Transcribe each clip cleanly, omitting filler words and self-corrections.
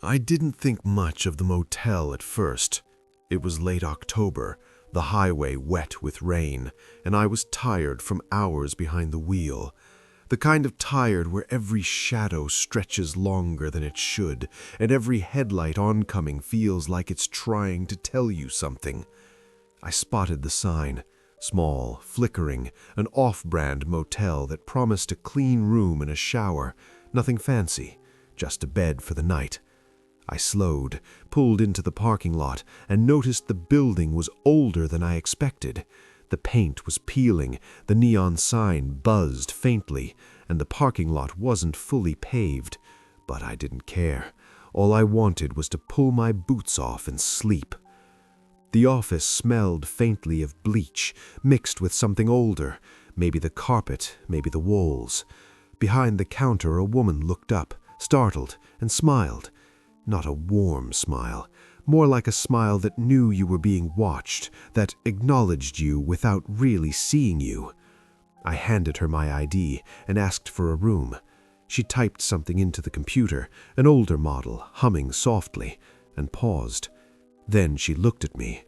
I didn't think much of the motel at first. It was late October, the highway wet with rain, and I was tired from hours behind the wheel. The kind of tired where every shadow stretches longer than it should, and every headlight oncoming feels like it's trying to tell you something. I spotted the sign, small, flickering, an off-brand motel that promised a clean room and a shower, nothing fancy, just a bed for the night. I slowed, pulled into the parking lot, and noticed the building was older than I expected. The paint was peeling, the neon sign buzzed faintly, and the parking lot wasn't fully paved. But I didn't care. All I wanted was to pull my boots off and sleep. The office smelled faintly of bleach, mixed with something older, maybe the carpet, maybe the walls. Behind the counter, a woman looked up, startled, and smiled. Not a warm smile, more like a smile that knew you were being watched, that acknowledged you without really seeing you. I handed her my ID and asked for a room. She typed something into the computer, an older model, humming softly, and paused. Then she looked at me.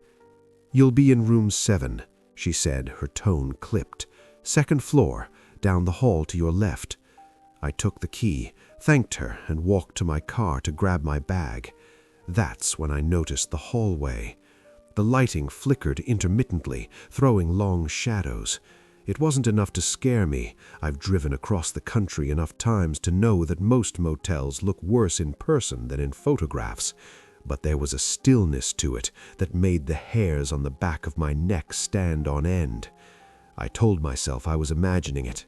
"You'll be in room 7, she said, her tone clipped. "Second floor, down the hall to your left." I took the key, thanked her, and walked to my car to grab my bag. That's when I noticed the hallway. The lighting flickered intermittently, throwing long shadows. It wasn't enough to scare me. I've driven across the country enough times to know that most motels look worse in person than in photographs. But there was a stillness to it that made the hairs on the back of my neck stand on end. I told myself I was imagining it.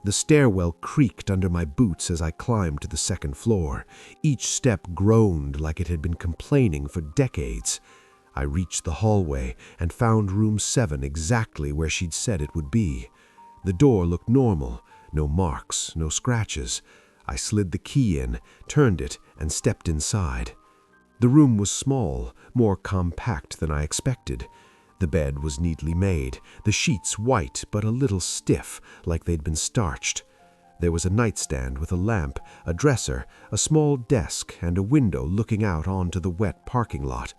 The stairwell creaked under my boots as I climbed to the second floor. Each step groaned like it had been complaining for decades. I reached the hallway and found room 7 exactly where she'd said it would be. The door looked normal, no marks, no scratches. I slid the key in, turned it, and stepped inside. The room was small, more compact than I expected. The bed was neatly made, the sheets white but a little stiff, like they'd been starched. There was a nightstand with a lamp, a dresser, a small desk, and a window looking out onto the wet parking lot.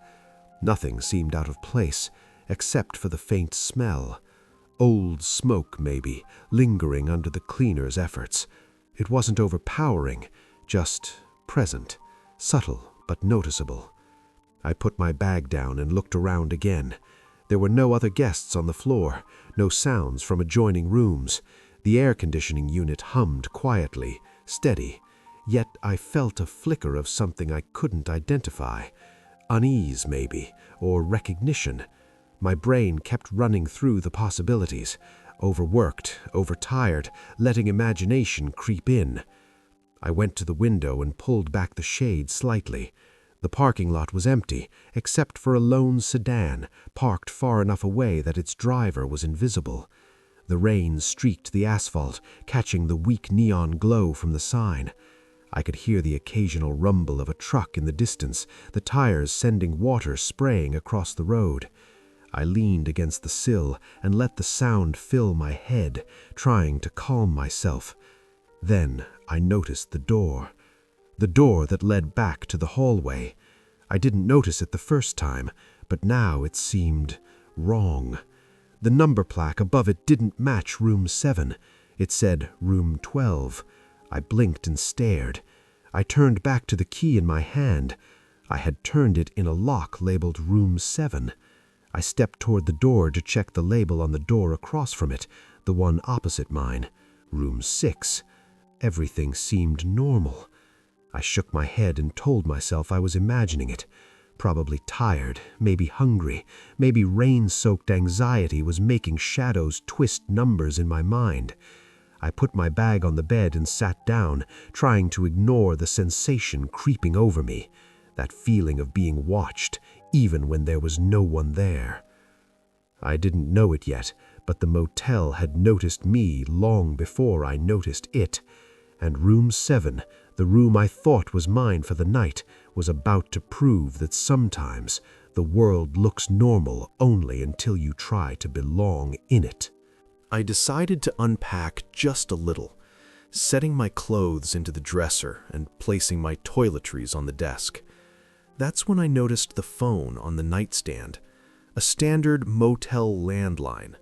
Nothing seemed out of place, except for the faint smell. Old smoke, maybe, lingering under the cleaner's efforts. It wasn't overpowering, just present, subtle but noticeable. I put my bag down and looked around again. There were no other guests on the floor, no sounds from adjoining rooms. The air conditioning unit hummed quietly, steady, yet I felt a flicker of something I couldn't identify. Unease, maybe, or recognition. My brain kept running through the possibilities. Overworked, overtired, letting imagination creep in. I went to the window and pulled back the shade slightly. The parking lot was empty, except for a lone sedan, parked far enough away that its driver was invisible. The rain streaked the asphalt, catching the weak neon glow from the sign. I could hear the occasional rumble of a truck in the distance, the tires sending water spraying across the road. I leaned against the sill and let the sound fill my head, trying to calm myself. Then I noticed the door that led back to the hallway. I didn't notice it the first time, but now it seemed wrong. The number plaque above it didn't match room 7. It said room 12. I blinked and stared. I turned back to the key in my hand. I had turned it in a lock labeled room 7. I stepped toward the door to check the label on the door across from it, the one opposite mine, room 6. Everything seemed normal. I shook my head and told myself I was imagining it. Probably tired, maybe hungry, maybe rain-soaked anxiety was making shadows twist numbers in my mind. I put my bag on the bed and sat down, trying to ignore the sensation creeping over me, that feeling of being watched, even when there was no one there. I didn't know it yet, but the motel had noticed me long before I noticed it, and room 7, the room I thought was mine for the night, was about to prove that sometimes the world looks normal only until you try to belong in it. I decided to unpack just a little. setting my clothes into the dresser and placing my toiletries on the desk. That's when I noticed the phone on the nightstand, a standard Motel landline,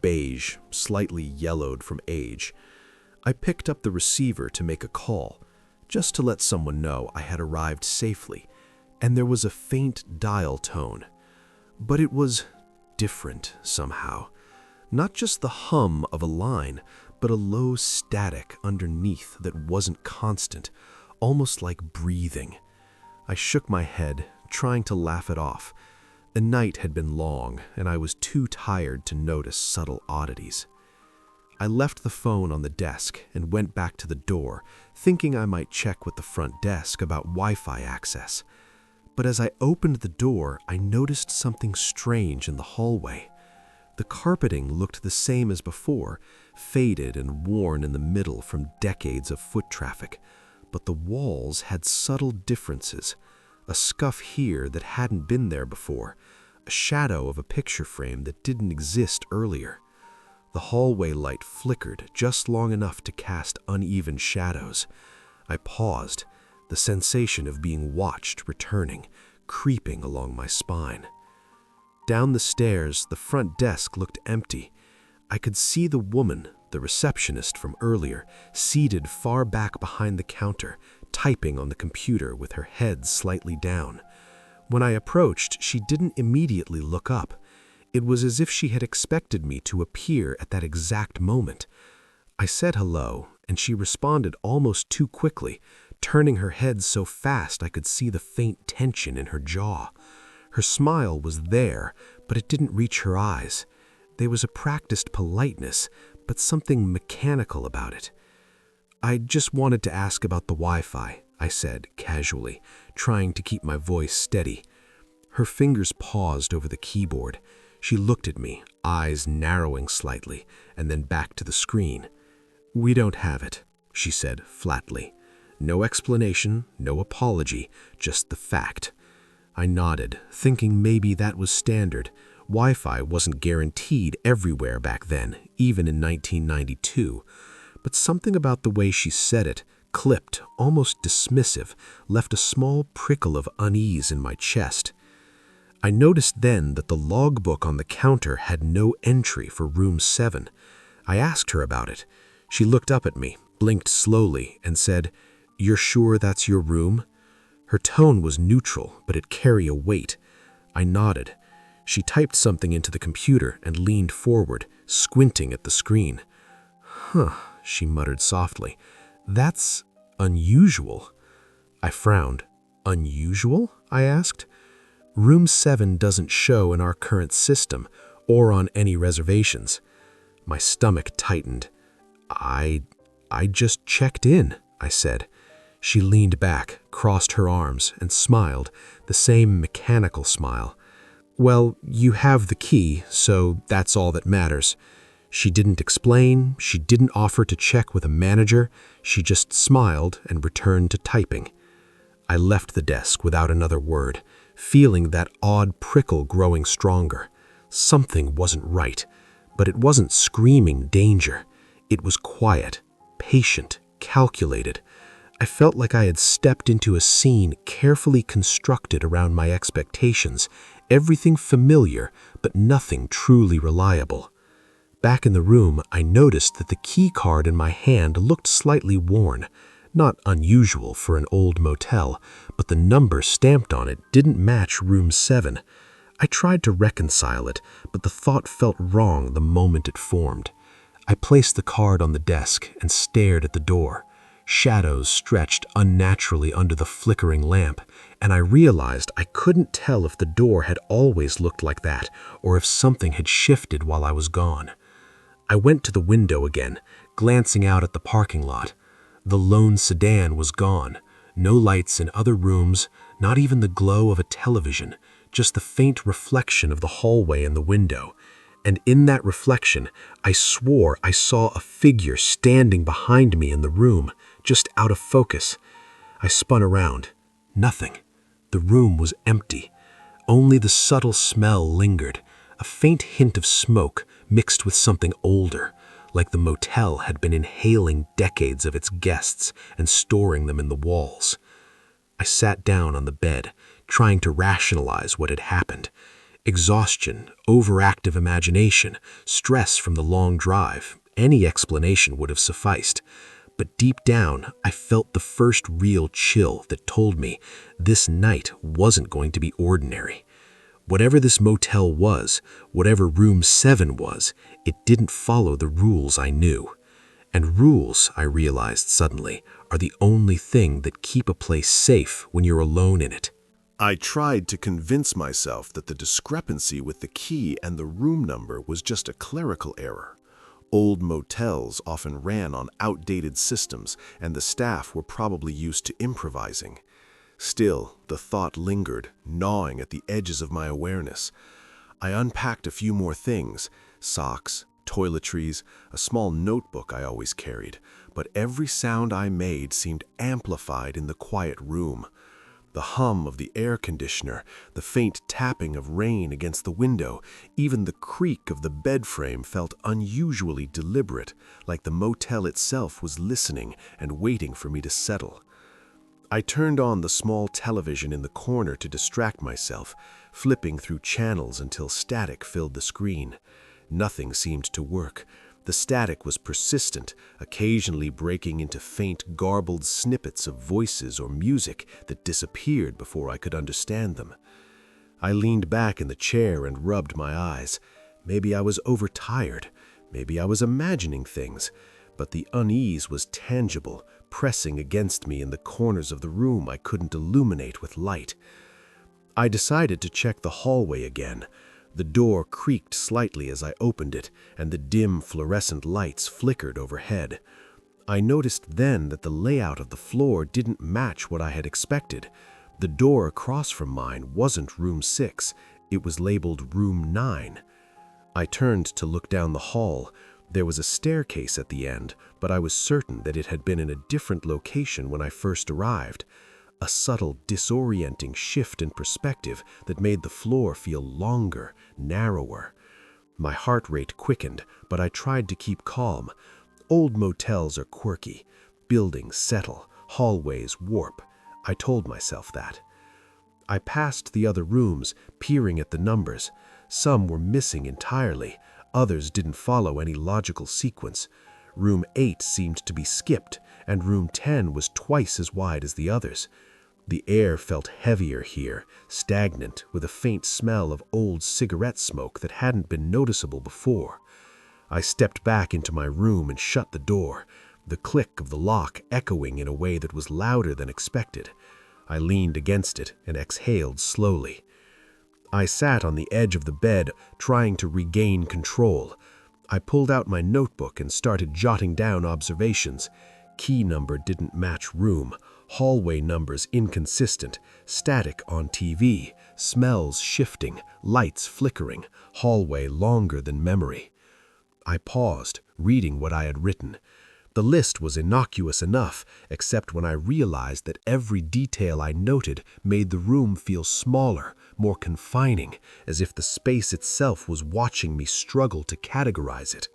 beige, slightly yellowed from age. I picked up the receiver to make a call, just to let someone know I had arrived safely, and there was a faint dial tone. But it was different somehow. Not just the hum of a line, but a low static underneath that wasn't constant, almost like breathing. I shook my head, trying to laugh it off. The night had been long, and I was too tired to notice subtle oddities. I left the phone on the desk and went back to the door, thinking I might check with the front desk about Wi-Fi access. But as I opened the door, I noticed something strange in the hallway. The carpeting looked the same as before, faded and worn in the middle from decades of foot traffic, but the walls had subtle differences. A scuff here that hadn't been there before, a shadow of a picture frame that didn't exist earlier. The hallway light flickered just long enough to cast uneven shadows. I paused, the sensation of being watched returning, creeping along my spine. Down the stairs, the front desk looked empty. I could see the woman, the receptionist from earlier, seated far back behind the counter, typing on the computer with her head slightly down. When I approached, she didn't immediately look up. It was as if she had expected me to appear at that exact moment. I said hello, and she responded almost too quickly, turning her head so fast I could see the faint tension in her jaw. Her smile was there, but it didn't reach her eyes. There was a practiced politeness, but something mechanical about it. "I just wanted to ask about the Wi-Fi," I said casually, trying to keep my voice steady. Her fingers paused over the keyboard. She looked at me, eyes narrowing slightly, and then back to the screen. "We don't have it," she said flatly. No explanation, no apology, just the fact. I nodded, thinking maybe that was standard. Wi-Fi wasn't guaranteed everywhere back then, even in 1992. But something about the way she said it, clipped, almost dismissive, left a small prickle of unease in my chest. I noticed then that the logbook on the counter had no entry for room 7. I asked her about it. She looked up at me, blinked slowly, and said, "You're sure that's your room?" Her tone was neutral, but it carried a weight. I nodded. She typed something into the computer and leaned forward, squinting at the screen. "Huh," she muttered softly. "That's unusual." I frowned. "Unusual?" I asked. "Room 7 doesn't show in our current system or on any reservations." My stomach tightened. I just checked in," I said. She leaned back, crossed her arms, and smiled, the same mechanical smile. "Well, you have the key, so that's all that matters." She didn't explain, she didn't offer to check with a manager, she just smiled and returned to typing. I left the desk without another word, feeling that odd prickle growing stronger. Something wasn't right, but it wasn't screaming danger. It was quiet, patient, calculated. I felt like I had stepped into a scene carefully constructed around my expectations, everything familiar, but nothing truly reliable. Back in the room, I noticed that the key card in my hand looked slightly worn. Not unusual for an old motel, but the number stamped on it didn't match room 7. I tried to reconcile it, but the thought felt wrong the moment it formed. I placed the card on the desk and stared at the door. Shadows stretched unnaturally under the flickering lamp, and I realized I couldn't tell if the door had always looked like that or if something had shifted while I was gone. I went to the window again, glancing out at the parking lot. The lone sedan was gone. No lights in other rooms, not even the glow of a television, just the faint reflection of the hallway in the window. And in that reflection, I swore I saw a figure standing behind me in the room, just out of focus. I spun around. Nothing. The room was empty. Only the subtle smell lingered, a faint hint of smoke mixed with something older, like the motel had been inhaling decades of its guests and storing them in the walls. I sat down on the bed, trying to rationalize what had happened. Exhaustion, overactive imagination, stress from the long drive, any explanation would have sufficed. But deep down, I felt the first real chill that told me this night wasn't going to be ordinary. Whatever this motel was, whatever room 7 was, it didn't follow the rules I knew. And rules, I realized suddenly, are the only thing that keep a place safe when you're alone in it. I tried to convince myself that the discrepancy with the key and the room number was just a clerical error. Old motels often ran on outdated systems, and the staff were probably used to improvising. Still, the thought lingered, gnawing at the edges of my awareness. I unpacked a few more things: socks, toiletries, a small notebook I always carried, but every sound I made seemed amplified in the quiet room. The hum of the air conditioner, the faint tapping of rain against the window, even the creak of the bed frame felt unusually deliberate, like the motel itself was listening and waiting for me to settle. I turned on the small television in the corner to distract myself, flipping through channels until static filled the screen. Nothing seemed to work. The static was persistent, occasionally breaking into faint, garbled snippets of voices or music that disappeared before I could understand them. I leaned back in the chair and rubbed my eyes. Maybe I was overtired. Maybe I was imagining things. But the unease was tangible, pressing against me in the corners of the room I couldn't illuminate with light. I decided to check the hallway again. The door creaked slightly as I opened it, and the dim fluorescent lights flickered overhead. I noticed then that the layout of the floor didn't match what I had expected. The door across from mine wasn't room 6, it was labeled room 9. I turned to look down the hall. There was a staircase at the end, but I was certain that it had been in a different location when I first arrived. A subtle, disorienting shift in perspective that made the floor feel longer, narrower. My heart rate quickened, but I tried to keep calm. Old motels are quirky. Buildings settle, hallways warp. I told myself that. I passed the other rooms, peering at the numbers. Some were missing entirely. Others didn't follow any logical sequence. Room 8 seemed to be skipped, and room 10 was twice as wide as the others. The air felt heavier here, stagnant, with a faint smell of old cigarette smoke that hadn't been noticeable before. I stepped back into my room and shut the door, the click of the lock echoing in a way that was louder than expected. I leaned against it and exhaled slowly. I sat on the edge of the bed, trying to regain control. I pulled out my notebook and started jotting down observations. Key number didn't match room, hallway numbers inconsistent, static on TV, smells shifting, lights flickering, hallway longer than memory. I paused, reading what I had written. The list was innocuous enough, except when I realized that every detail I noted made the room feel smaller, more confining, as if the space itself was watching me struggle to categorize it.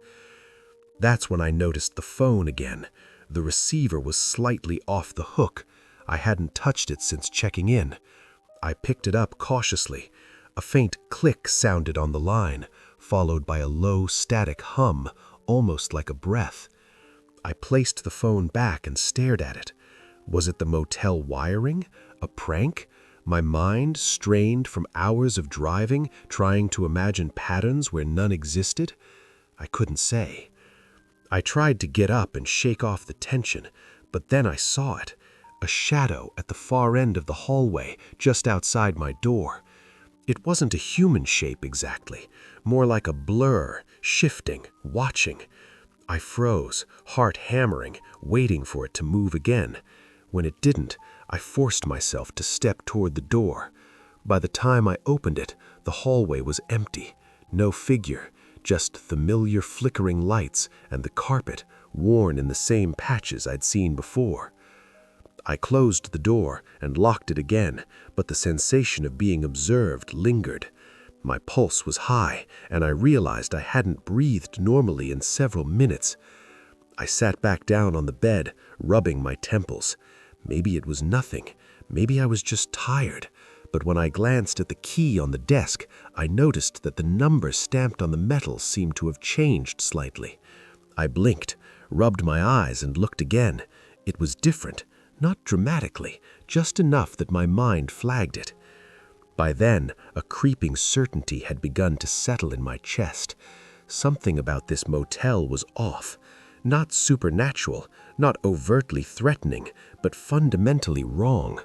That's when I noticed the phone again. The receiver was slightly off the hook. I hadn't touched it since checking in. I picked it up cautiously. A faint click sounded on the line, followed by a low, static hum, almost like a breath. I placed the phone back and stared at it. Was it the motel wiring? A prank? My mind, strained from hours of driving, trying to imagine patterns where none existed? I couldn't say. I tried to get up and shake off the tension, but then I saw it. A shadow at the far end of the hallway, just outside my door. It wasn't a human shape exactly, more like a blur, shifting, watching. I froze, heart hammering, waiting for it to move again. When it didn't, I forced myself to step toward the door. By the time I opened it, the hallway was empty. No figure, just familiar flickering lights and the carpet, worn in the same patches I'd seen before. I closed the door and locked it again, but the sensation of being observed lingered. My pulse was high, and I realized I hadn't breathed normally in several minutes. I sat back down on the bed, rubbing my temples. Maybe it was nothing. Maybe I was just tired. But when I glanced at the key on the desk, I noticed that the number stamped on the metal seemed to have changed slightly. I blinked, rubbed my eyes, and looked again. It was different, not dramatically, just enough that my mind flagged it. By then, a creeping certainty had begun to settle in my chest. Something about this motel was off. Not supernatural, not overtly threatening, but fundamentally wrong.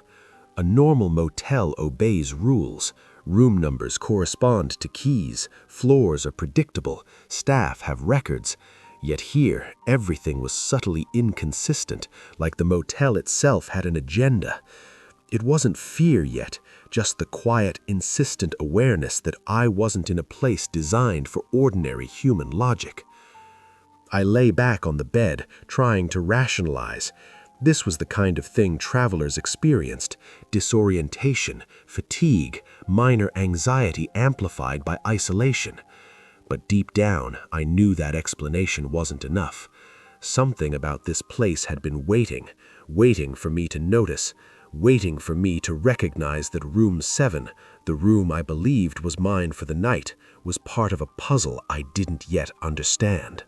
A normal motel obeys rules. Room numbers correspond to keys, floors are predictable, staff have records. Yet here, everything was subtly inconsistent, like the motel itself had an agenda. It wasn't fear yet, just the quiet, insistent awareness that I wasn't in a place designed for ordinary human logic. I lay back on the bed, trying to rationalize. This was the kind of thing travelers experienced: disorientation, fatigue, minor anxiety amplified by isolation. But deep down, I knew that explanation wasn't enough. Something about this place had been waiting for me to notice, waiting for me to recognize that room 7, the room I believed was mine for the night, was part of a puzzle I didn't yet understand.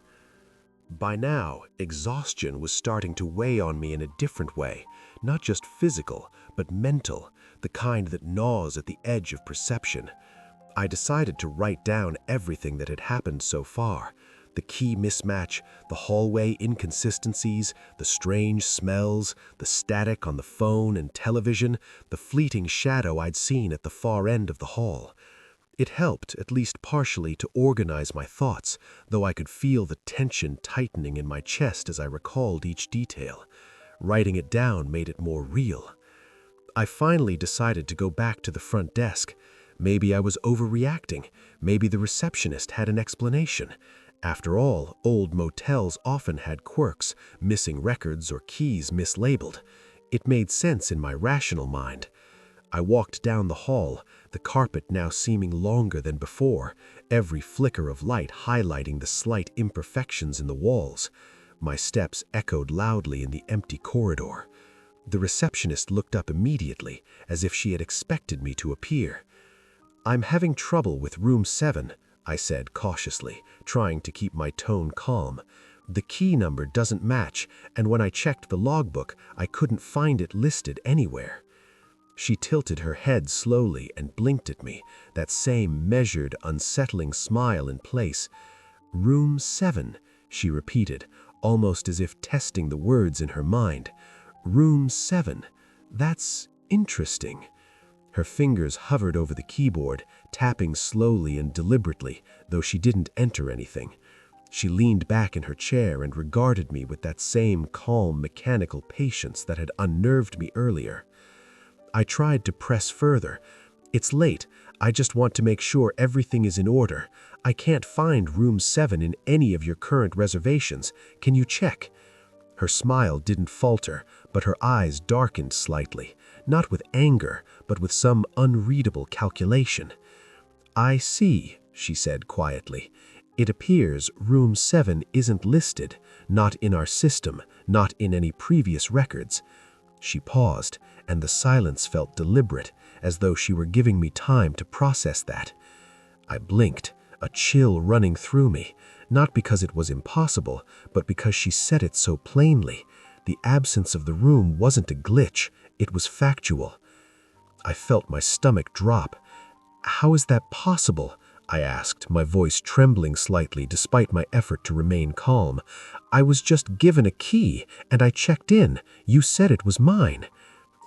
By now, exhaustion was starting to weigh on me in a different way, not just physical, but mental, the kind that gnaws at the edge of perception. I decided to write down everything that had happened so far: the key mismatch, the hallway inconsistencies, the strange smells, the static on the phone and television, the fleeting shadow I'd seen at the far end of the hall. It helped, at least partially, to organize my thoughts, though I could feel the tension tightening in my chest as I recalled each detail. Writing it down made it more real. I finally decided to go back to the front desk. Maybe I was overreacting. Maybe the receptionist had an explanation. After all, old motels often had quirks, missing records or keys mislabeled. It made sense in my rational mind. I walked down the hall, the carpet now seeming longer than before, every flicker of light highlighting the slight imperfections in the walls. My steps echoed loudly in the empty corridor. The receptionist looked up immediately, as if she had expected me to appear. "I'm having trouble with room 7, I said cautiously, trying to keep my tone calm. "The key number doesn't match, and when I checked the logbook, I couldn't find it listed anywhere." She tilted her head slowly and blinked at me, that same measured, unsettling smile in place. "Room 7, she repeated, almost as if testing the words in her mind. "Room 7. That's interesting." Her fingers hovered over the keyboard, tapping slowly and deliberately, though she didn't enter anything. She leaned back in her chair and regarded me with that same calm, mechanical patience that had unnerved me earlier. I tried to press further. "It's late. I just want to make sure everything is in order. I can't find room 7 in any of your current reservations. Can you check?" Her smile didn't falter, but her eyes darkened slightly, not with anger, but with some unreadable calculation. "I see," she said quietly. "It appears room 7 isn't listed, not in our system, not in any previous records." She paused, and the silence felt deliberate, as though she were giving me time to process that. I blinked, a chill running through me, not because it was impossible, but because she said it so plainly. The absence of the room wasn't a glitch, it was factual. I felt my stomach drop. "How is that possible?" I asked, my voice trembling slightly despite my effort to remain calm. "I was just given a key, and I checked in. You said it was mine."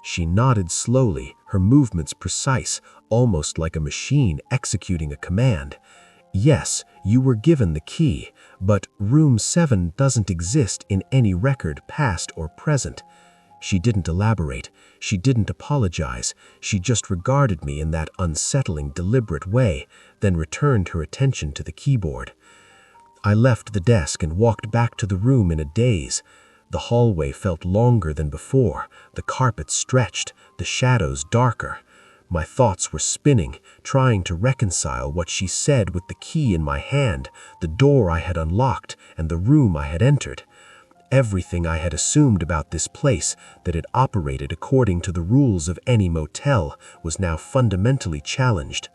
She nodded slowly, her movements precise, almost like a machine executing a command. "Yes, you were given the key, but room 7 doesn't exist in any record, past or present." She didn't elaborate. She didn't apologize. She just regarded me in that unsettling, deliberate way, then returned her attention to the keyboard. I left the desk and walked back to the room in a daze. The hallway felt longer than before, the carpet stretched, the shadows darker. My thoughts were spinning, trying to reconcile what she said with the key in my hand, the door I had unlocked, and the room I had entered. Everything I had assumed about this place, that it operated according to the rules of any motel, was now fundamentally challenged.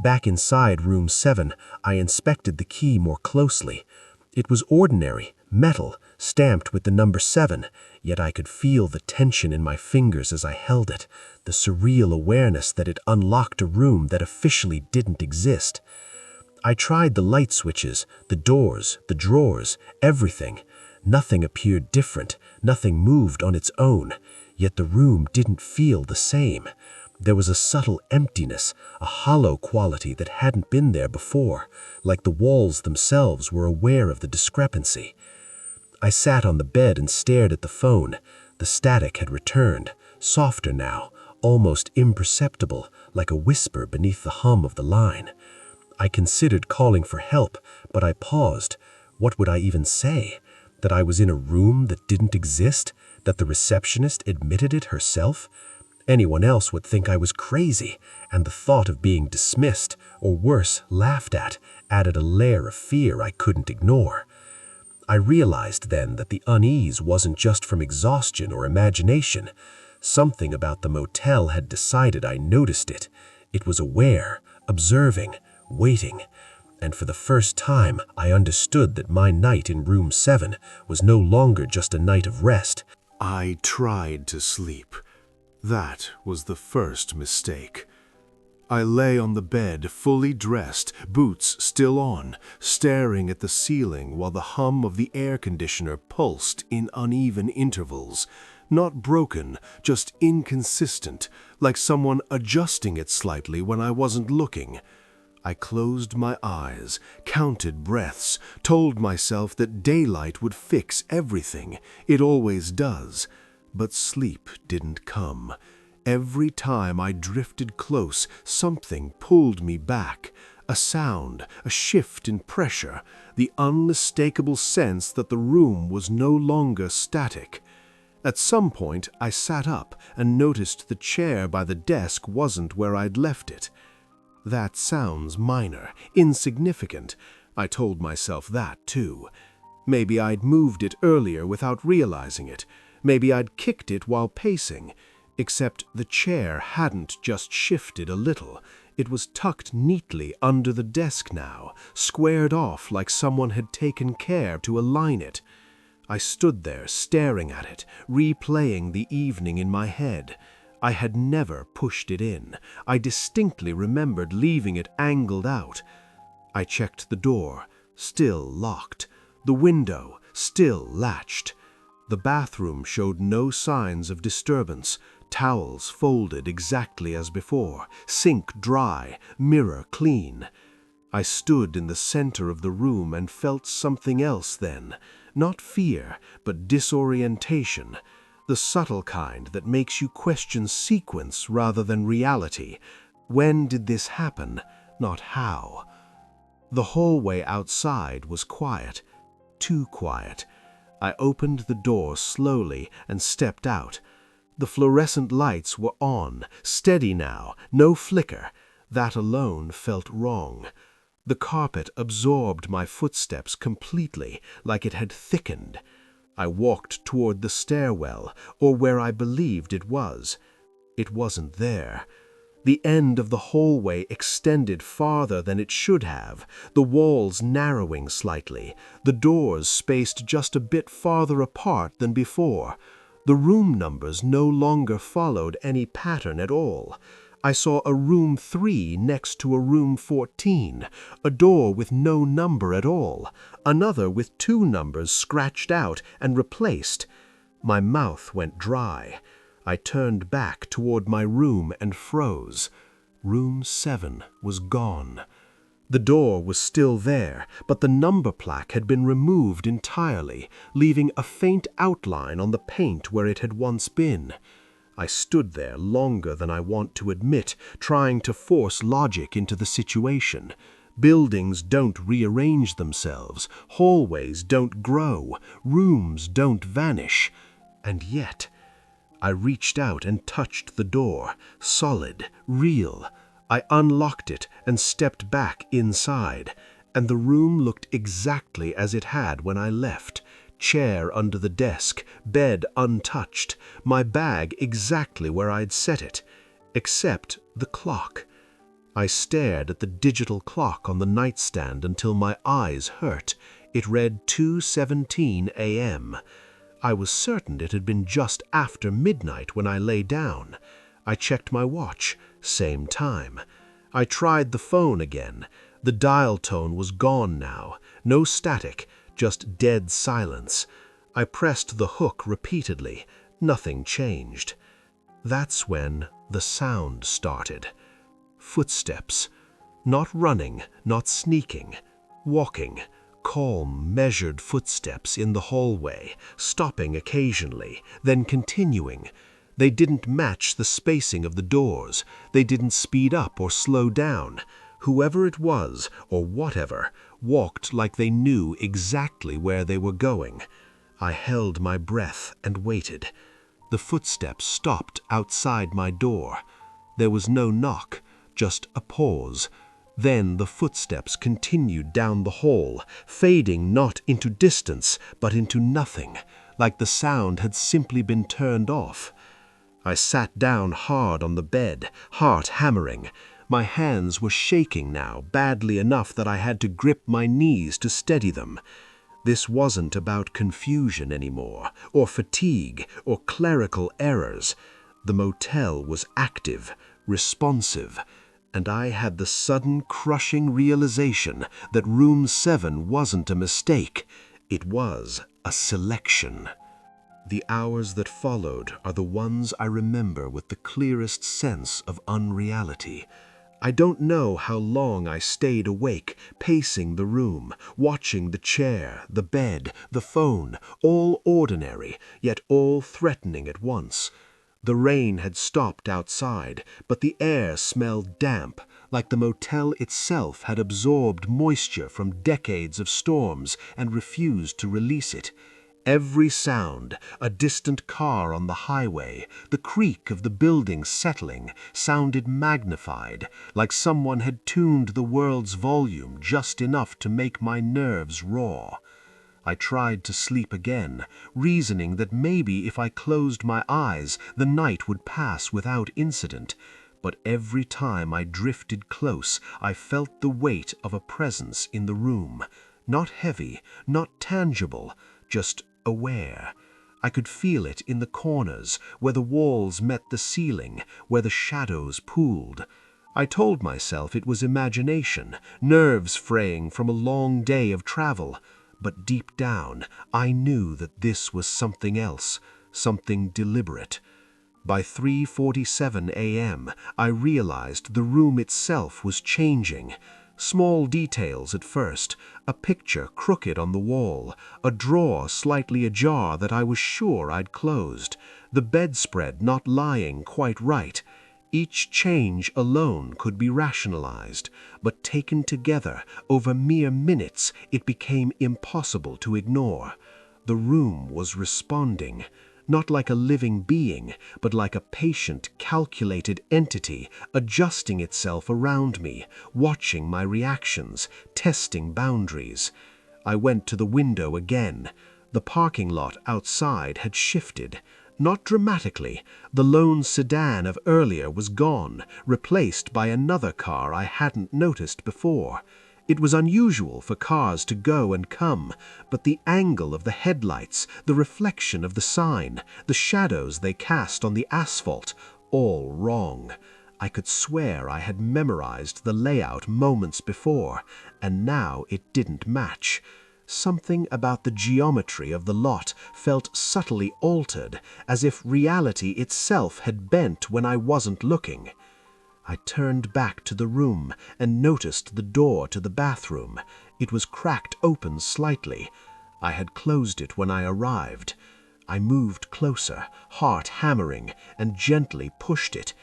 Back inside room 7, I inspected the key more closely. It was ordinary, metal, stamped with the number 7, yet I could feel the tension in my fingers as I held it, the surreal awareness that it unlocked a room that officially didn't exist. I tried the light switches, the doors, the drawers, everything. Nothing appeared different, nothing moved on its own, yet the room didn't feel the same. There was a subtle emptiness, a hollow quality that hadn't been there before, like the walls themselves were aware of the discrepancy. I sat on the bed and stared at the phone. The static had returned, softer now, almost imperceptible, like a whisper beneath the hum of the line. I considered calling for help, but I paused. What would I even say? That I was in a room that didn't exist? That the receptionist admitted it herself? Anyone else would think I was crazy, and the thought of being dismissed, or worse, laughed at, added a layer of fear I couldn't ignore. I realized then that the unease wasn't just from exhaustion or imagination. Something about the motel had decided I noticed it. It was aware, observing, waiting. And for the first time, I understood that my night in room 7 was no longer just a night of rest. I tried to sleep. That was the first mistake. I lay on the bed, fully dressed, boots still on, staring at the ceiling while the hum of the air conditioner pulsed in uneven intervals. Not broken, just inconsistent, like someone adjusting it slightly when I wasn't looking. I closed my eyes, counted breaths, told myself that daylight would fix everything. It always does. But sleep didn't come. Every time I drifted close, something pulled me back. A sound, a shift in pressure, the unmistakable sense that the room was no longer static. At some point, I sat up and noticed the chair by the desk wasn't where I'd left it. That sounds minor, insignificant. I told myself that, too. Maybe I'd moved it earlier without realizing it. Maybe I'd kicked it while pacing. Except the chair hadn't just shifted a little. It was tucked neatly under the desk now, squared off like someone had taken care to align it. I stood there staring at it, replaying the evening in my head. I had never pushed it in. I distinctly remembered leaving it angled out. I checked the door, still locked. The window, still latched. The bathroom showed no signs of disturbance. Towels folded exactly as before, sink dry, mirror clean. I stood in the center of the room and felt something else then. Not fear, but disorientation. The subtle kind that makes you question sequence rather than reality. When did this happen? Not how. The hallway outside was quiet. Too quiet. I opened the door slowly and stepped out. The fluorescent lights were on, steady now, no flicker. That alone felt wrong. The carpet absorbed my footsteps completely, like it had thickened. I walked toward the stairwell, or where I believed it was. It wasn't there. The end of the hallway extended farther than it should have, the walls narrowing slightly, the doors spaced just a bit farther apart than before. The room numbers no longer followed any pattern at all. I saw a room 3 next to a room 14, a door with no number at all, another with 2 numbers scratched out and replaced. My mouth went dry. I turned back toward my room and froze. Room 7 was gone. The door was still there, but the number plaque had been removed entirely, leaving a faint outline on the paint where it had once been. I stood there longer than I want to admit, trying to force logic into the situation. Buildings don't rearrange themselves, hallways don't grow, rooms don't vanish. And yet, I reached out and touched the door. Solid, real. I unlocked it and stepped back inside, and the room looked exactly as it had when I left. Chair under the desk, bed untouched, my bag exactly where I'd set it, except the clock. I stared at the digital clock on the nightstand until my eyes hurt. It read 2:17 a.m. I was certain it had been just after midnight when I lay down. I checked my watch. Same time. I tried the phone again. The dial tone was gone now. No static, just dead silence. I pressed the hook repeatedly. Nothing changed. That's when the sound started. Footsteps. Not running, not sneaking. Walking. Calm, measured footsteps in the hallway, stopping occasionally, then continuing. They didn't match the spacing of the doors. They didn't speed up or slow down. Whoever it was, or whatever, walked like they knew exactly where they were going. I held my breath and waited. The footsteps stopped outside my door. There was no knock, just a pause. Then the footsteps continued down the hall, fading not into distance, but into nothing, like the sound had simply been turned off. I sat down hard on the bed, heart hammering. My hands were shaking now, badly enough that I had to grip my knees to steady them. This wasn't about confusion anymore, or fatigue, or clerical errors. The motel was active, responsive, and I had the sudden crushing realization that room 7 wasn't a mistake. It was a selection. The hours that followed are the ones I remember with the clearest sense of unreality. I don't know how long I stayed awake, pacing the room, watching the chair, the bed, the phone, all ordinary, yet all threatening at once. The rain had stopped outside, but the air smelled damp, like the motel itself had absorbed moisture from decades of storms and refused to release it. Every sound, a distant car on the highway, the creak of the building settling, sounded magnified, like someone had tuned the world's volume just enough to make my nerves raw. I tried to sleep again, reasoning that maybe if I closed my eyes, the night would pass without incident. But every time I drifted close, I felt the weight of a presence in the room. Not heavy, not tangible, just aware. I could feel it in the corners, where the walls met the ceiling, where the shadows pooled. I told myself it was imagination, nerves fraying from a long day of travel. But deep down, I knew that this was something else, something deliberate. By 3:47 a.m., I realized the room itself was changing. Small details at first, a picture crooked on the wall, a drawer slightly ajar that I was sure I'd closed, the bedspread not lying quite right. Each change alone could be rationalized, but taken together over mere minutes, it became impossible to ignore. The room was responding, not like a living being, but like a patient, calculated entity adjusting itself around me, watching my reactions, testing boundaries. I went to the window again. The parking lot outside had shifted. Not dramatically. The lone sedan of earlier was gone, replaced by another car I hadn't noticed before. It was unusual for cars to go and come, but the angle of the headlights, the reflection of the sign, the shadows they cast on the asphalt, all wrong. I could swear I had memorized the layout moments before, and now it didn't match. Something about the geometry of the lot felt subtly altered, as if reality itself had bent when I wasn't looking. I turned back to the room and noticed the door to the bathroom. It was cracked open slightly. I had closed it when I arrived. I moved closer, heart hammering, and gently pushed it.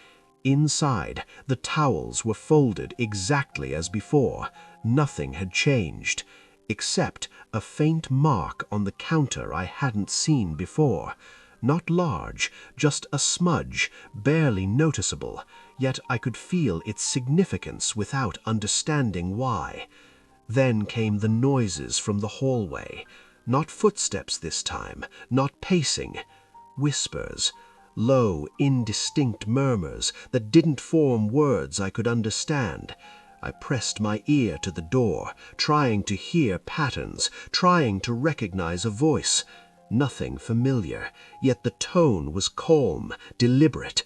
Inside, the towels were folded exactly as before. Nothing had changed, except a faint mark on the counter I hadn't seen before. not large, just a smudge, barely noticeable, yet I could feel its significance without understanding why. Then came the noises from the hallway. Not footsteps this time, not pacing. Whispers. Low, indistinct murmurs that didn't form words I could understand. I pressed my ear to the door, trying to hear patterns, trying to recognize a voice. Nothing familiar, yet the tone was calm, deliberate.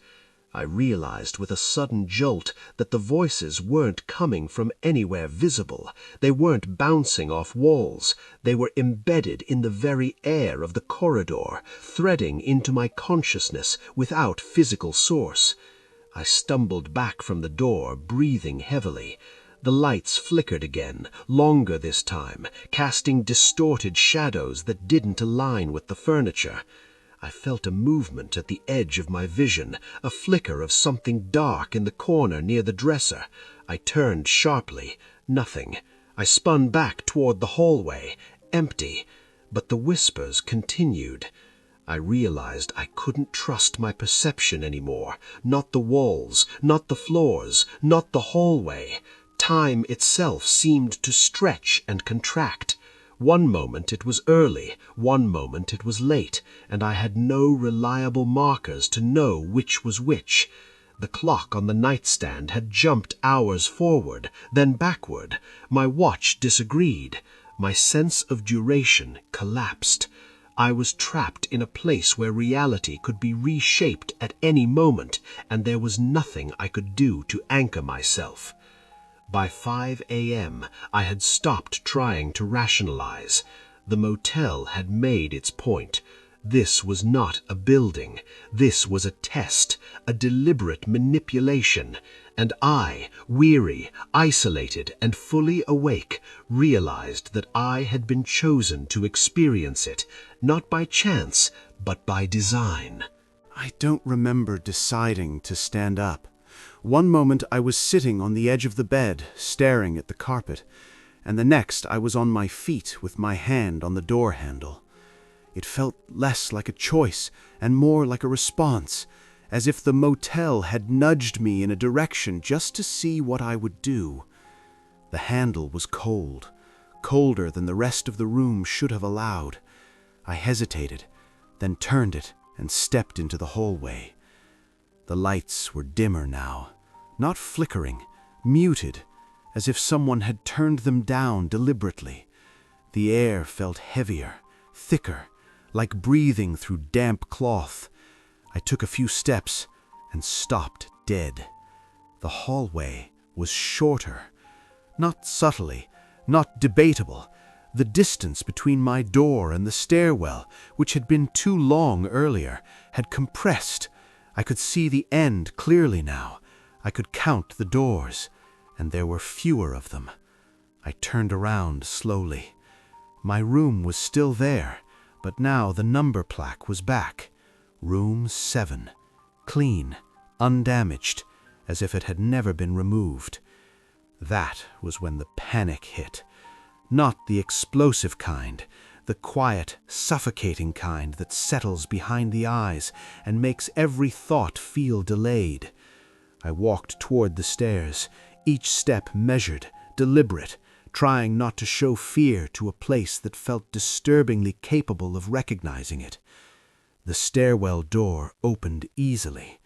I realized with a sudden jolt that the voices weren't coming from anywhere visible. They weren't bouncing off walls. They were embedded in the very air of the corridor, threading into my consciousness without physical source. I stumbled back from the door, breathing heavily. The lights flickered again, longer this time, casting distorted shadows that didn't align with the furniture. I felt a movement at the edge of my vision, a flicker of something dark in the corner near the dresser. I turned sharply. Nothing. I spun back toward the hallway. Empty. But the whispers continued. I realized I couldn't trust my perception anymore. Not the walls, not the floors, not the hallway. Time itself seemed to stretch and contract. One moment it was early, one moment it was late, and I had no reliable markers to know which was which. The clock on the nightstand had jumped hours forward, then backward. My watch disagreed. My sense of duration collapsed. I was trapped in a place where reality could be reshaped at any moment, and there was nothing I could do to anchor myself. By 5 a.m., I had stopped trying to rationalize. The motel had made its point. This was not a building. This was a test, a deliberate manipulation. And I, weary, isolated, and fully awake, realized that I had been chosen to experience it, not by chance, but by design. I don't remember deciding to stand up. One moment I was sitting on the edge of the bed, staring at the carpet, and the next I was on my feet with my hand on the door handle. It felt less like a choice and more like a response, as if the motel had nudged me in a direction just to see what I would do. The handle was cold, colder than the rest of the room should have allowed. I hesitated, then turned it and stepped into the hallway. The lights were dimmer now, not flickering, muted, as if someone had turned them down deliberately. The air felt heavier, thicker, like breathing through damp cloth. I took a few steps and stopped dead. The hallway was shorter, not subtly, not debatable. The distance between my door and the stairwell, which had been too long earlier, had compressed. I could see the end clearly now. I could count the doors, and there were fewer of them. I turned around slowly. My room was still there, but now the number plaque was back. Room 7. Clean, undamaged, as if it had never been removed. That was when the panic hit. Not the explosive kind, the quiet, suffocating kind that settles behind the eyes and makes every thought feel delayed. I walked toward the stairs, each step measured, deliberate, trying not to show fear to a place that felt disturbingly capable of recognizing it. The stairwell door opened easily.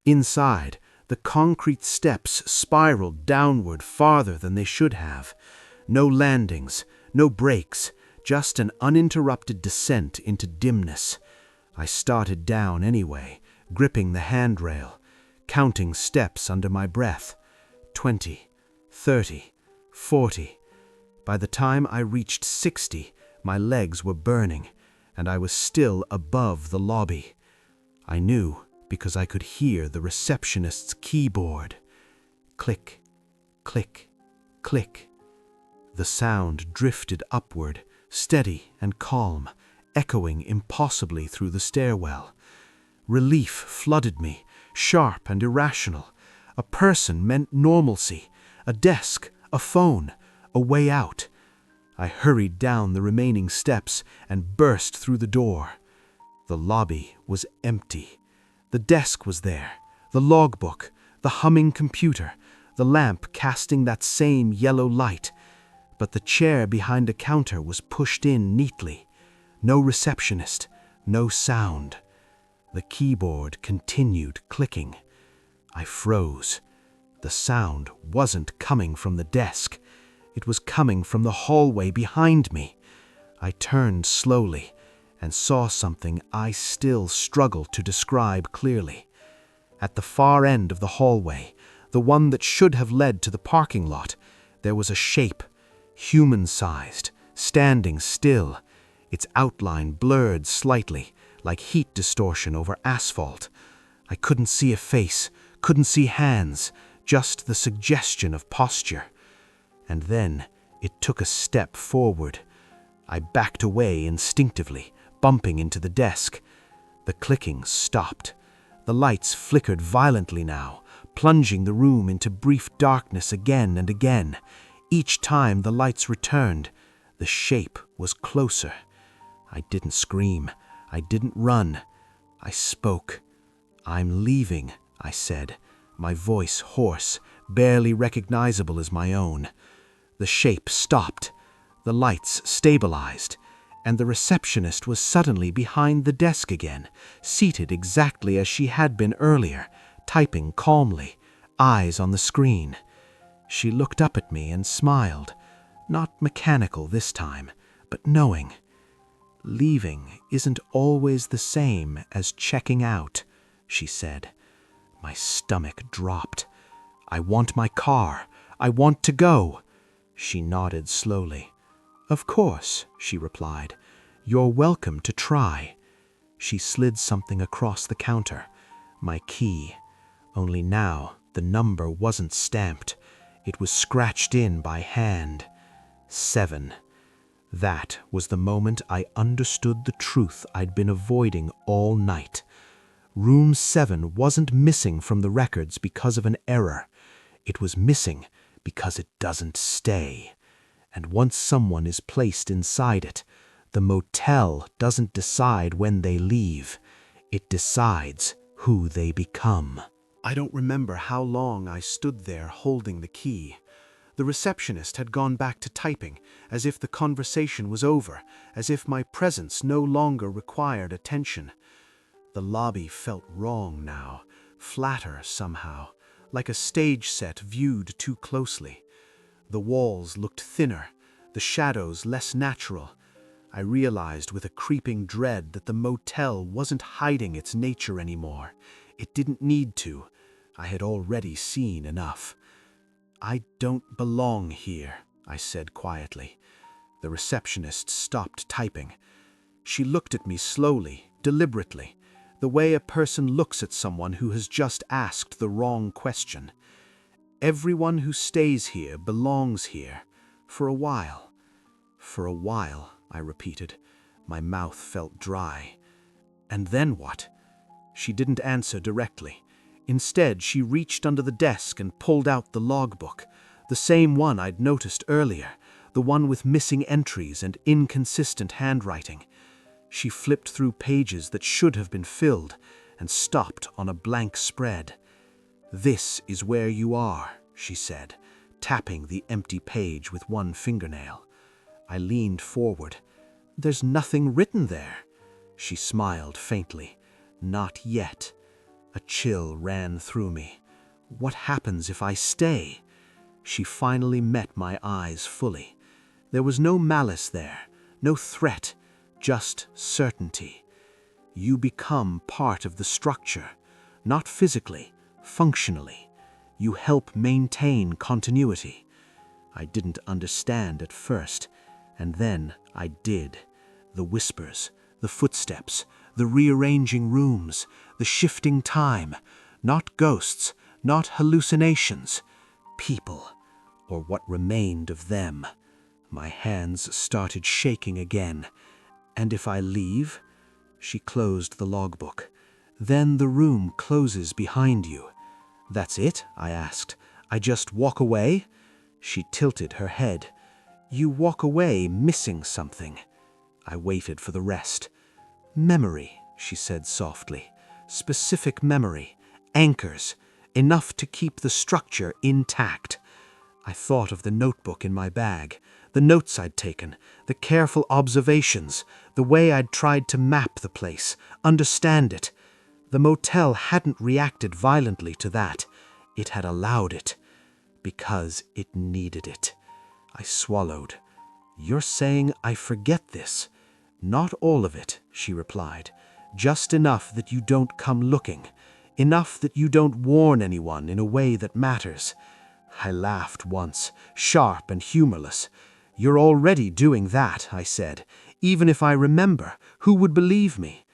Inside, the concrete steps spiraled downward farther than they should have. No landings, no breaks, just an uninterrupted descent into dimness. I started down anyway, gripping the handrail, counting steps under my breath. 20, 30, 40. By the time I reached 60, my legs were burning, and I was still above the lobby. I knew because I could hear the receptionist's keyboard. Click, click, click. The sound drifted upward, steady and calm, echoing impossibly through the stairwell. Relief flooded me, sharp and irrational. A person meant normalcy, a desk, a phone, a way out. I hurried down the remaining steps and burst through the door. The lobby was empty. The desk was there, the logbook, the humming computer, the lamp casting that same yellow light. But the chair behind a counter was pushed in neatly. No receptionist, no sound. The keyboard continued clicking. I froze. The sound wasn't coming from the desk. It was coming from the hallway behind me. I turned slowly and saw something I still struggle to describe clearly. At the far end of the hallway, the one that should have led to the parking lot, there was a shape, human-sized, standing still, its outline blurred slightly, like heat distortion over asphalt. I couldn't see a face, couldn't see hands, just the suggestion of posture. And then it took a step forward. I backed away instinctively, bumping into the desk. The clicking stopped. The lights flickered violently now, plunging the room into brief darkness again and again. Each time the lights returned, the shape was closer. I didn't scream. I didn't run. I spoke. "I'm leaving," I said, my voice hoarse, barely recognizable as my own. The shape stopped. The lights stabilized, and the receptionist was suddenly behind the desk again, seated exactly as she had been earlier, typing calmly, eyes on the screen. She looked up at me and smiled, not mechanical this time, but knowing. "Leaving isn't always the same as checking out," she said. My stomach dropped. "I want my car. I want to go." She nodded slowly. "Of course," she replied. "You're welcome to try." She slid something across the counter. My key. Only now the number wasn't stamped. It was scratched in by hand. 7. That was the moment I understood the truth I'd been avoiding all night. Room 7 wasn't missing from the records because of an error. It was missing because it doesn't stay. And once someone is placed inside it, the motel doesn't decide when they leave. It decides who they become. I don't remember how long I stood there holding the key. The receptionist had gone back to typing, as if the conversation was over, as if my presence no longer required attention. The lobby felt wrong now, flatter somehow, like a stage set viewed too closely. The walls looked thinner, the shadows less natural. I realized with a creeping dread that the motel wasn't hiding its nature anymore. It didn't need to. I had already seen enough. "I don't belong here," I said quietly. The receptionist stopped typing. She looked at me slowly, deliberately, the way a person looks at someone who has just asked the wrong question. "Everyone who stays here belongs here. For a while." "For a while," I repeated. My mouth felt dry. "And then what?" She didn't answer directly. Instead, she reached under the desk and pulled out the logbook, the same one I'd noticed earlier, the one with missing entries and inconsistent handwriting. She flipped through pages that should have been filled and stopped on a blank spread. "This is where you are," she said, tapping the empty page with one fingernail. I leaned forward. "There's nothing written there." She smiled faintly. "Not yet." A chill ran through me. What happens if I stay? She finally met my eyes fully. There was no malice there, no threat, just certainty. "You become part of the structure, not physically, functionally. You help maintain continuity." I didn't understand at first, and then I did. The whispers, the footsteps, the rearranging rooms, the shifting time, not ghosts, not hallucinations, people, or what remained of them. My hands started shaking again. "And if I leave?" She closed the logbook. "Then the room closes behind you." "That's it?" I asked. "I just walk away?" She tilted her head. "You walk away missing something." I waited for the rest. "Memory," she said softly. Specific memory, anchors, enough to keep the structure intact. I thought of the notebook in my bag, the notes I'd taken, the careful observations, the way I'd tried to map the place, understand it. The motel hadn't reacted violently to that. It had allowed it, because it needed it. I swallowed. "You're saying I forget this?" "Not all of it," she replied. "Just enough that you don't come looking. Enough that you don't warn anyone in a way that matters." I laughed once, sharp and humorless. "You're already doing that," I said. "Even if I remember, who would believe me?"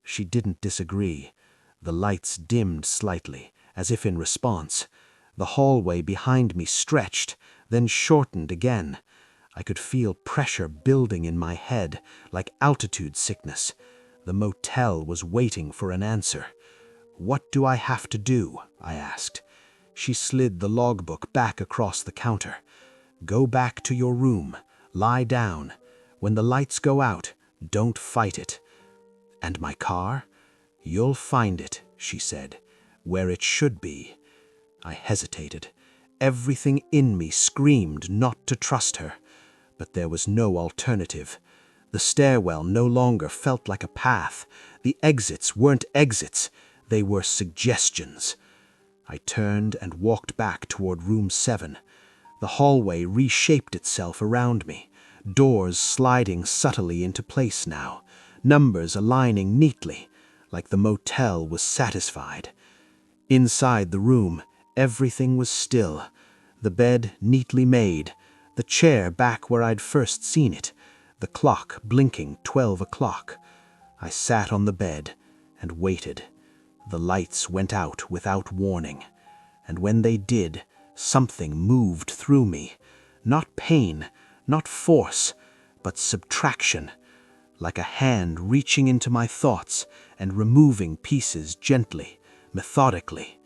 She didn't disagree. The lights dimmed slightly, as if in response. The hallway behind me stretched, then shortened again. I could feel pressure building in my head, like altitude sickness. The motel was waiting for an answer. "What do I have to do?" I asked. She slid the logbook back across the counter. "Go back to your room. Lie down. When the lights go out, don't fight it." "And my car?" "You'll find it," she said, "where it should be." I hesitated. Everything in me screamed not to trust her. But there was no alternative. The stairwell no longer felt like a path. The exits weren't exits. They were suggestions. I turned and walked back toward room 7. The hallway reshaped itself around me, doors sliding subtly into place now, numbers aligning neatly, like the motel was satisfied. Inside the room, everything was still. The bed neatly made, the chair back where I'd first seen it, the clock blinking 12 o'clock. I sat on the bed and waited. The lights went out without warning, and when they did, something moved through me. Not pain, not force, but subtraction, like a hand reaching into my thoughts and removing pieces gently, methodically.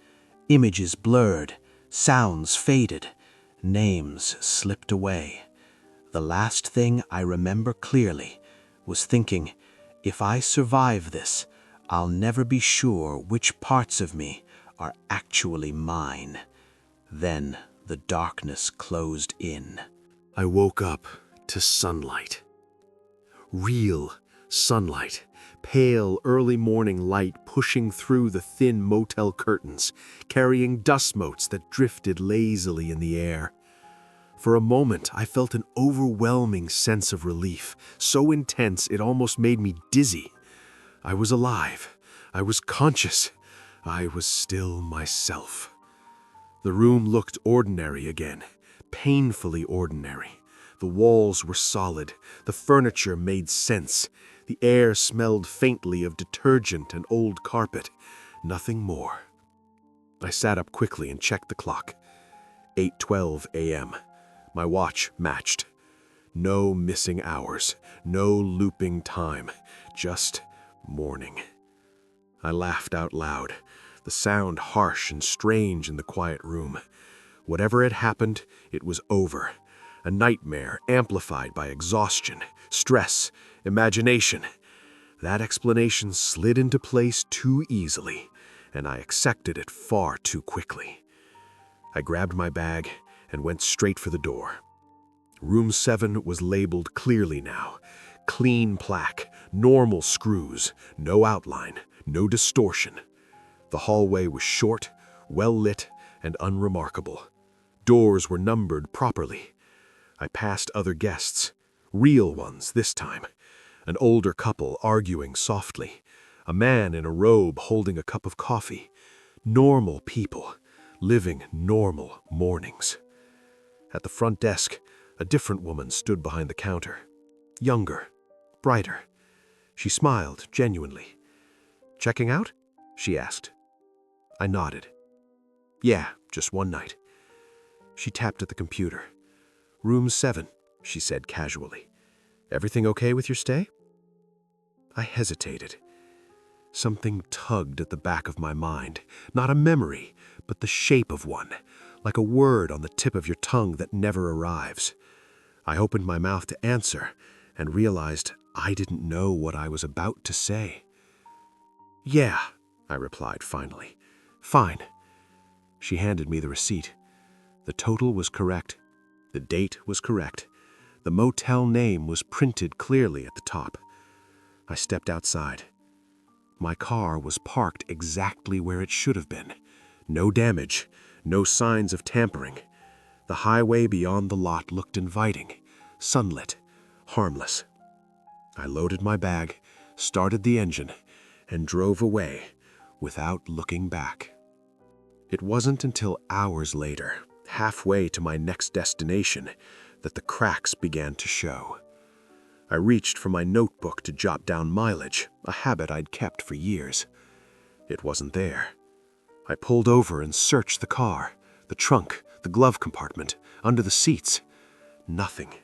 Images blurred, sounds faded, names slipped away. The last thing I remember clearly was thinking, if I survive this, I'll never be sure which parts of me are actually mine. Then the darkness closed in. I woke up to sunlight. Real sunlight. Pale early morning light pushing through the thin motel curtains, carrying dust motes that drifted lazily in the air. For a moment, I felt an overwhelming sense of relief, so intense it almost made me dizzy. I was alive. I was conscious. I was still myself. The room looked ordinary again, painfully ordinary. The walls were solid. The furniture made sense. The air smelled faintly of detergent and old carpet. Nothing more. I sat up quickly and checked the clock. 8:12 a.m. My watch matched. No missing hours, no looping time, just morning. I laughed out loud, the sound harsh and strange in the quiet room. Whatever had happened, it was over. A nightmare amplified by exhaustion, stress, imagination. That explanation slid into place too easily, and I accepted it far too quickly. I grabbed my bag and went straight for the door. Room 7 was labeled clearly now. Clean plaque, normal screws, no outline, no distortion. The hallway was short, well-lit, and unremarkable. Doors were numbered properly. I passed other guests, real ones this time. An older couple arguing softly. A man in a robe holding a cup of coffee. Normal people, living normal mornings. At the front desk, a different woman stood behind the counter. Younger, brighter. She smiled genuinely. "Checking out?" she asked. I nodded. "Yeah, just one night." She tapped at the computer. "Room 7, she said casually. "Everything okay with your stay?" I hesitated. Something tugged at the back of my mind, not a memory, but the shape of one, like a word on the tip of your tongue that never arrives. I opened my mouth to answer and realized I didn't know what I was about to say. "Yeah," I replied finally. "Fine." She handed me the receipt. The total was correct. The date was correct. The motel name was printed clearly at the top. I stepped outside. My car was parked exactly where it should have been. No damage, no signs of tampering. The highway beyond the lot looked inviting, sunlit, harmless. I loaded my bag, started the engine, and drove away without looking back. It wasn't until hours later, halfway to my next destination, that the cracks began to show. I reached for my notebook to jot down mileage, a habit I'd kept for years. It wasn't there. I pulled over and searched the car, the trunk, the glove compartment, under the seats. Nothing.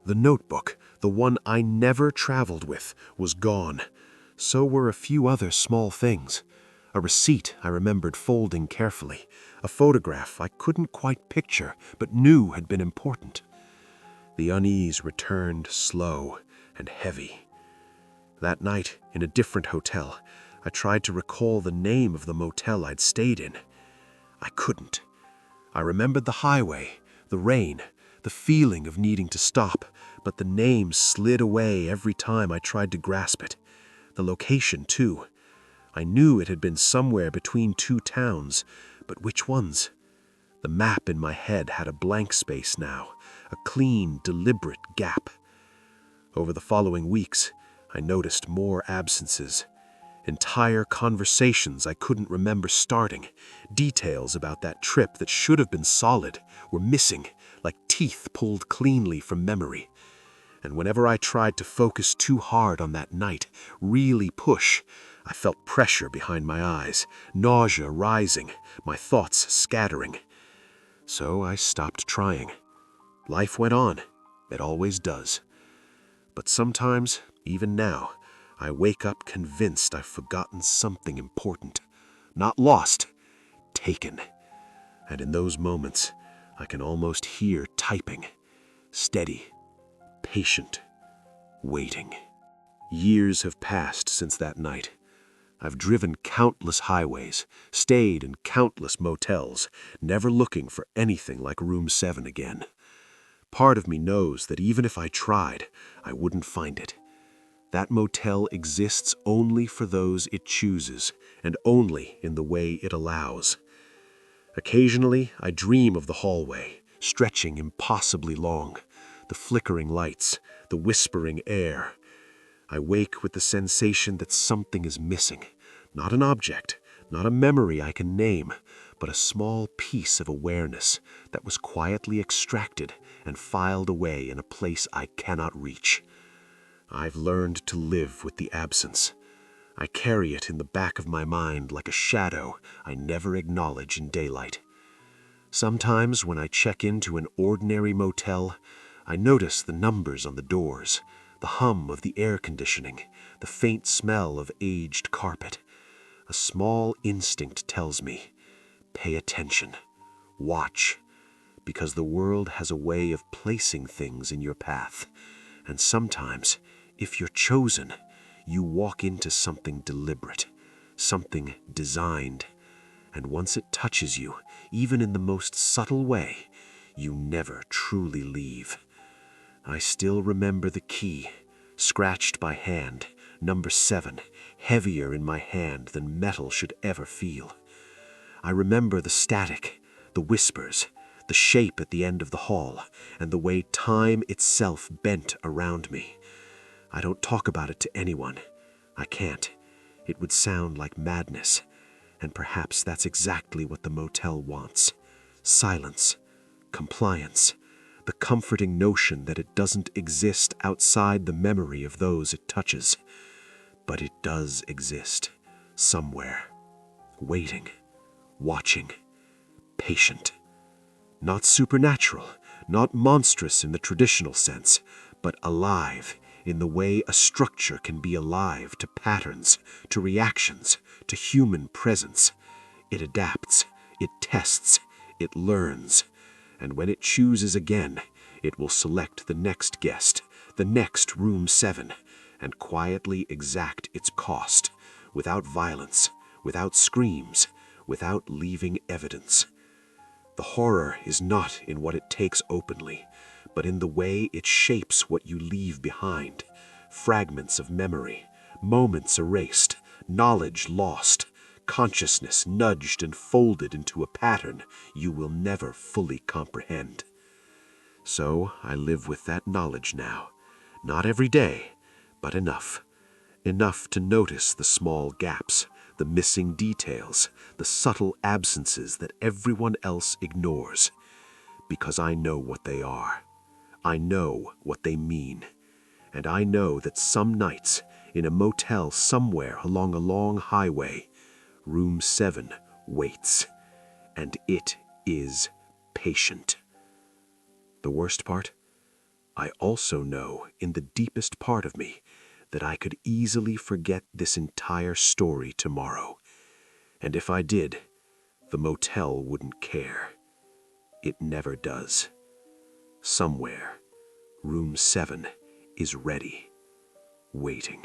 The notebook, the one I never traveled with, was gone. So were a few other small things. A receipt I remembered folding carefully, a photograph I couldn't quite picture but knew had been important. The unease returned slow and heavy. That night, in a different hotel, I tried to recall the name of the motel I'd stayed in. I couldn't. I remembered the highway, the rain, the feeling of needing to stop, but the name slid away every time I tried to grasp it. The location, too. I knew it had been somewhere between two towns, but which ones? The map in my head had a blank space now, a clean, deliberate gap. Over the following weeks, I noticed more absences. Entire conversations I couldn't remember starting. Details about that trip that should have been solid were missing, like teeth pulled cleanly from memory. And whenever I tried to focus too hard on that night, really push, I felt pressure behind my eyes, nausea rising, my thoughts scattering. So I stopped trying. Life went on. It always does. But sometimes, even now, I wake up convinced I've forgotten something important. Not lost, taken. And in those moments, I can almost hear typing. Steady, patient, waiting. Years have passed since that night. I've driven countless highways, stayed in countless motels, never looking for anything like Room 7 again. Part of me knows that even if I tried, I wouldn't find it. That motel exists only for those it chooses, and only in the way it allows. Occasionally, I dream of the hallway, stretching impossibly long, the flickering lights, the whispering air. I wake with the sensation that something is missing. Not an object, not a memory I can name, but a small piece of awareness that was quietly extracted and filed away in a place I cannot reach. I've learned to live with the absence. I carry it in the back of my mind like a shadow I never acknowledge in daylight. Sometimes when I check into an ordinary motel, I notice the numbers on the doors, the hum of the air conditioning, the faint smell of aged carpet. A small instinct tells me, pay attention, watch, because the world has a way of placing things in your path, and sometimes, if you're chosen, you walk into something deliberate, something designed, and once it touches you, even in the most subtle way, you never truly leave. I still remember the key, scratched by hand, number 7, heavier in my hand than metal should ever feel. I remember the static, the whispers, the shape at the end of the hall, and the way time itself bent around me. I don't talk about it to anyone. I can't. It would sound like madness, and perhaps that's exactly what the motel wants. Silence, compliance, the comforting notion that it doesn't exist outside the memory of those it touches. But it does exist, somewhere, waiting, watching, patient. Not supernatural, not monstrous in the traditional sense, but alive in the way a structure can be alive to patterns, to reactions, to human presence. It adapts, it tests, it learns, and when it chooses again, it will select the next guest, the next Room 7, and quietly exact its cost, without violence, without screams, without leaving evidence. The horror is not in what it takes openly, but in the way it shapes what you leave behind. Fragments of memory, moments erased, knowledge lost, consciousness nudged and folded into a pattern you will never fully comprehend. So I live with that knowledge now. Not every day, but enough. Enough to notice the small gaps, the missing details, the subtle absences that everyone else ignores. Because I know what they are. I know what they mean. And I know that some nights, in a motel somewhere along a long highway, room 7 waits. And it is patient. The worst part? I also know in the deepest part of me that I could easily forget this entire story tomorrow. And if I did, the motel wouldn't care. It never does. Somewhere, room 7 is ready, waiting.